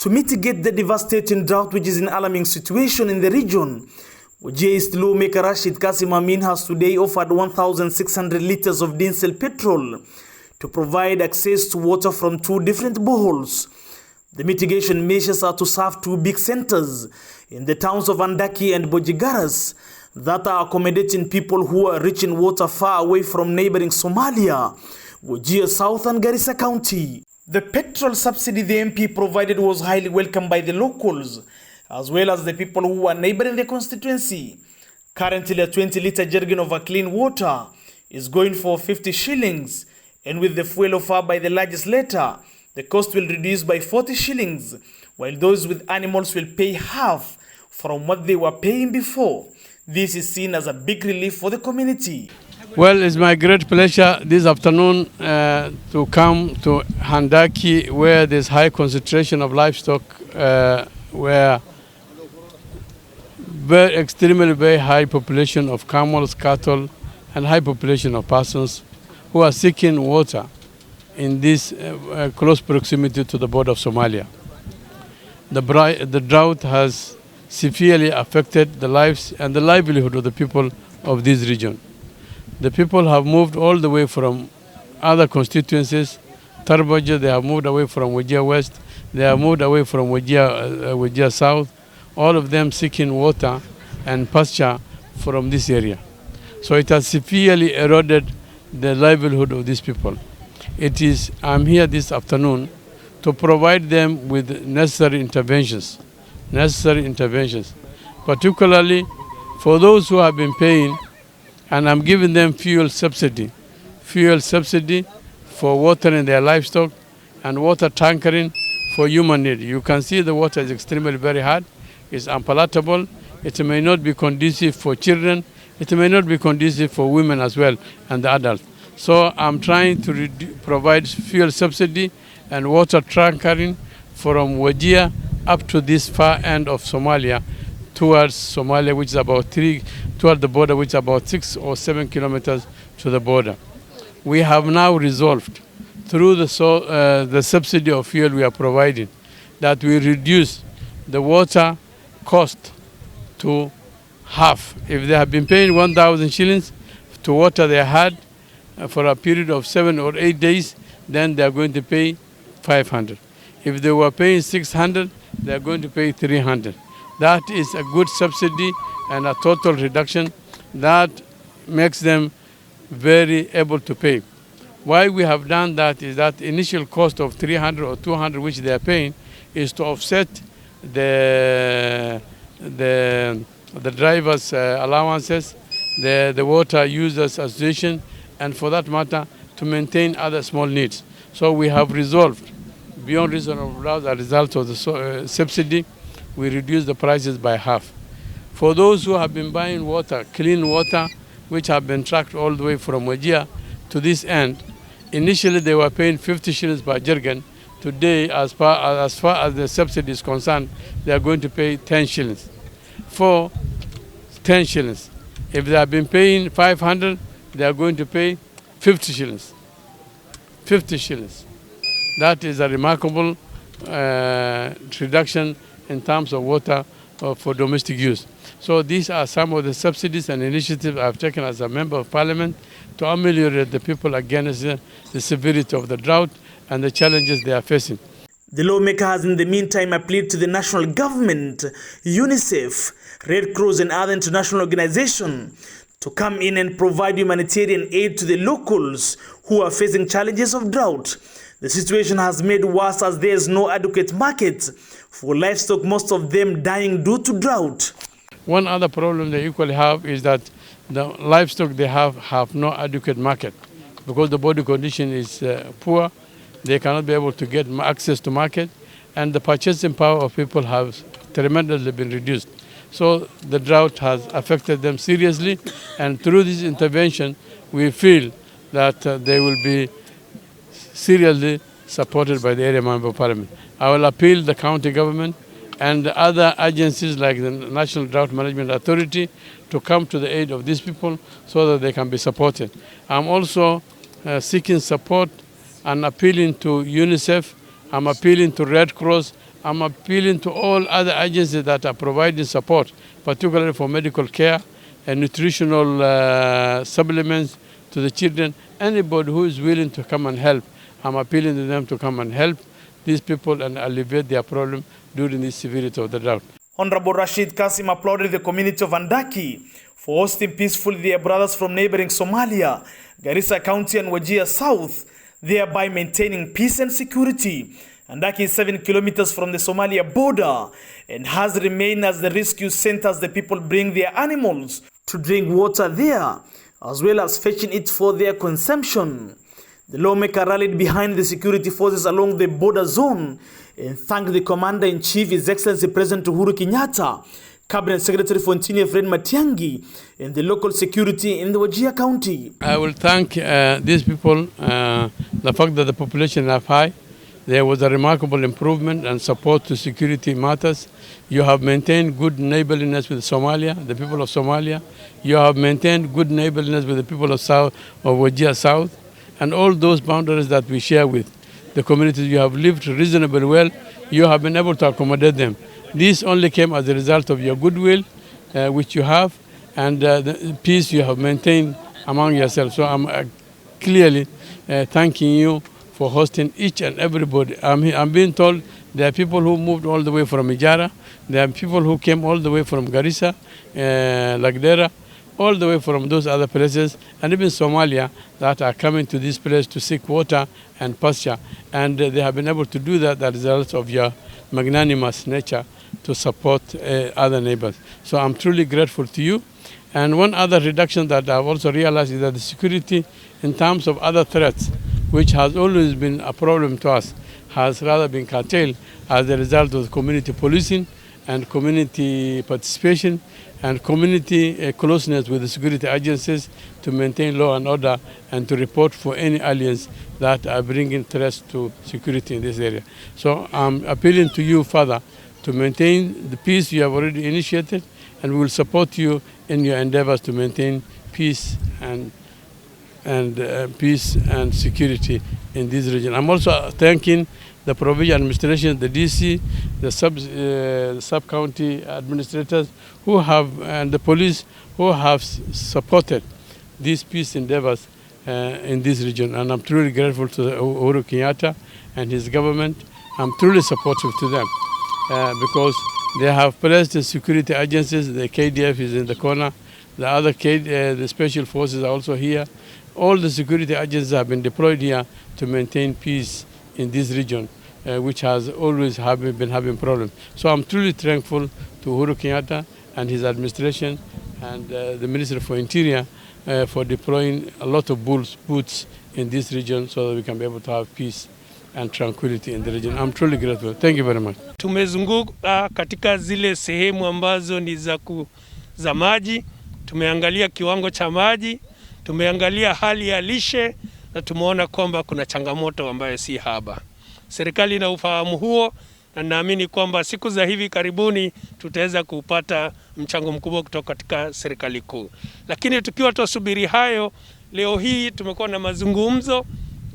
To mitigate the devastating drought, which is an alarming situation in the region, Wajir lawmaker Rashid Kasim has today offered 1,600 liters of diesel petrol to provide access to water from 2 different boreholes. The mitigation measures are to serve 2 big centers in the towns of Andaki and Bojigaras that are accommodating people who are reaching water far away from neighboring Somalia, Wajir South and Garissa County. The petrol subsidy the MP provided was highly welcomed by the locals, as well as the people who are neighboring the constituency. Currently, a 20-liter jerrycan of clean water is going for 50 shillings, and with the fuel offered by the legislator, the cost will reduce by 40 shillings, while those with animals will pay half from what they were paying before. This is seen as a big relief for the community. Well, it's my great pleasure this afternoon to come to Handaki, where there's high concentration of livestock, where extremely very high population of camels, cattle, and high population of persons who are seeking water in this close proximity to the border of Somalia. The drought has severely affected the lives and the livelihood of the people of this region. The people have moved all the way from other constituencies. Tarbaja, they have moved away from Wajir West. They have moved away from Wajir South. All of them seeking water and pasture from this area. So it has severely eroded the livelihood of these people. I'm here this afternoon to provide them with necessary interventions, particularly for those who have been paying, and I'm giving them fuel subsidy for watering their livestock and water tankering for human need. You can see the water is extremely very hard. It's unpalatable. It may not be conducive for children. It may not be conducive for women as well and the adults. So I'm trying to provide fuel subsidy and water tankering from Wajir up to this far end of Somalia, towards Somalia, which is about toward the border, which is about 6 or 7 kilometers to the border. We have now resolved, through the subsidy of fuel we are providing, that we reduce the water cost to half. If they have been paying 1,000 shillings to water they had for a period of 7 or 8 days, then they are going to pay 500. If they were paying 600, they are going to pay 300. That is a good subsidy and a total reduction that makes them very able to pay. Why we have done that is that initial cost of 300 or 200 which they are paying is to offset the drivers' allowances, the water users association, and for that matter to maintain other small needs. So we have resolved beyond reasonable doubt as a result of the subsidy, we reduce the prices by half. For those who have been buying water, clean water, which have been tracked all the way from Wajir to this end, initially they were paying 50 shillings per jerrycan. Today, as far as the subsidy is concerned, they are going to pay 10 shillings. For 10 shillings. If they have been paying 500, they are going to pay 50 shillings. 50 shillings. That is a remarkable reduction in terms of water for domestic use. So these are some of the subsidies and initiatives I've taken as a member of parliament to ameliorate the people against the severity of the drought and the challenges they are facing. The lawmaker has in the meantime appealed to the national government, UNICEF, Red Cross and other international organizations to come in and provide humanitarian aid to the locals who are facing challenges of drought. The situation has made worse as there is no adequate market for livestock, most of them dying due to drought. One other problem they equally have is that the livestock they have no adequate market because the body condition is poor. They cannot be able to get access to market, and the purchasing power of people has tremendously been reduced. So the drought has affected them seriously, and through this intervention, we feel that they will be seriously supported by the area member of parliament. I will appeal the county government and the other agencies like the National Drought Management Authority to come to the aid of these people so that they can be supported. I'm also seeking support and appealing to UNICEF. I'm appealing to Red Cross I'm appealing to all other agencies that are providing support, particularly for medical care and nutritional supplements to the children. Anybody who is willing to come and help, I'm appealing to them to come and help these people and alleviate their problem during the severity of the drought. Honorable Rashid Kasim applauded the community of Andaki for hosting peacefully their brothers from neighboring Somalia, Garissa County and Wajir South, thereby maintaining peace and security. Andaki is 7 kilometers from the Somalia border and has remained as the rescue center as the people bring their animals to drink water there, as well as fetching it for their consumption. The lawmaker rallied behind the security forces along the border zone and thanked the Commander-in-Chief, His Excellency President Uhuru Kenyatta, Cabinet Secretary Fontini Fred Matiangi, and the local security in the Wajir County. I will thank these people, the fact that the population is high. There was a remarkable improvement and support to security matters. You have maintained good neighborliness with Somalia, the people of Somalia. You have maintained good neighborliness with the people of Wajir South. And all those boundaries that we share with the communities, you have lived reasonably well. You have been able to accommodate them. This only came as a result of your goodwill, which you have, and the peace you have maintained among yourselves. So I'm clearly thanking you for hosting each and everybody. I'm being told there are people who moved all the way from Ijara. There are people who came all the way from Garissa, Lagdera, all the way from those other places, and even Somalia, that are coming to this place to seek water and pasture. And they have been able to do that as a result of your magnanimous nature to support other neighbors. So I'm truly grateful to you. And one other reduction that I've also realized is that the security in terms of other threats, which has always been a problem to us, has rather been curtailed as a result of community policing and community participation and community closeness with the security agencies to maintain law and order and to report for any aliens that are bringing threats to security in this area. So I'm appealing to you, Father, to maintain the peace you have already initiated, and we will support you in your endeavors to maintain peace and security in this region. I'm also thanking the provincial administration, the DC, the sub-county administrators who have, and the police who have supported these peace endeavors in this region. And I'm truly grateful to Uhuru Kenyatta and his government. I'm truly supportive to them because they have placed the security agencies. The KDF is in the corner. The other the special forces are also here. All the security agencies have been deployed here to maintain peace in this region, which has always been having problems. So I'm truly thankful to Uhuru Kenyatta and his administration and the Minister for Interior for deploying a lot of boots in this region so that we can be able to have peace and tranquility in the region. I'm truly grateful. Thank you very much. Tumezunguka katika zile sehemu ambazo ni za maji, tumeangalia kiwango cha maji, tumeangalia hali ya lishe na tumeona kwamba kuna changamoto ambayo si haba. Serikali ina ufahamu huo na naamini kwamba siku za hivi karibuni tutaweza kupata mchango mkubwa kutoka katika serikali kuu. Lakini tukiwa tusubiri hayo, leo hii tumekuwa na mazungumzo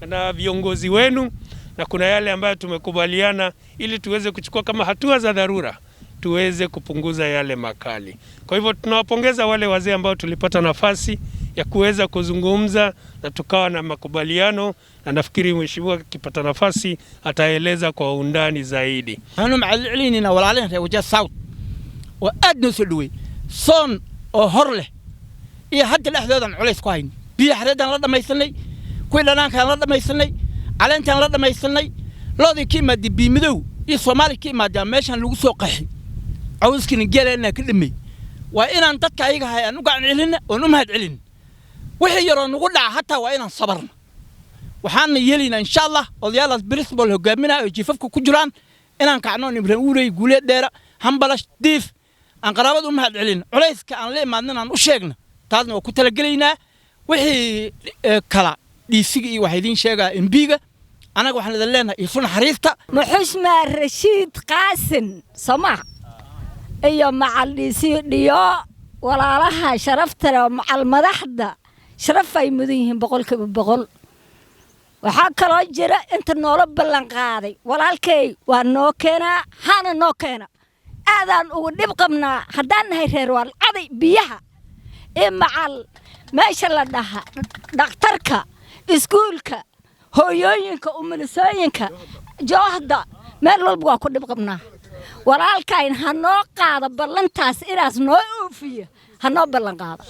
na viongozi wenu na kuna yale ambayo tumekubaliana ili tuweze kuchukua kama hatua za dharura tuweze kupunguza yale makali. Kwa hivyo tunawapongeza wale wazee ambao tulipata nafasi ya kuweza kuzungumza na tukawa na makubaliano, na nafikiri mheshimiwa akipata nafasi ataeleza kwa undani zaidi. Hanu macalcelinina walaalin reer Wajir South oo aad noo soo dhawey soon oo hor leh iyo hadda dhexdoodan culays ku hayn biyo xareedan la dhamaysanay kuwi dhanaankan la dhamaysanay caleentan la dhamaysanay loodii ki maadi biimidow iyo Soomaali ki maadi meeshan lagu soo qaxi cawskina galeena ka dhimay waa inaan dadka ayaga hay aan u gacan celin oo u mahad celin wixii yar oo nagu dhaca hatta waa inaan sabarno waxaan yeelina insha Allah odayaal principal hogaaminaa oo jiifafka ku jiraan inaan kacno Ibrahim Uurey guuleed dheera hambalash diif aan qaraabad u mahad celin culayska aan leeyahay aan u sheegno taasna waa ku talagaleynaa wixii kala dhiisiga iyo waxa idin sheegaa MB-ga anaga waxaan idin leenahay ifun xariifta muxushma Rashid Kasim sama iyo macal dhiyo walaalaha sharafta macal madaxda sharaf ay mudan yihiin 100% waxaa kaloo jira inta noola ballan qaaday walaalkay waa noo keenaa hana noo keena aadaan ugu dhib qabnaa haddaan nahay reer walcaday biyaha ee macal meesha la dhaha dhakhtarka iskuulka hooyooyinka umulisooyinka joohda meel walba waa ku dhib qabnaa walaalkayn ha noo qaado ballantaas inaas noo oofiyo ha noo ballan qaado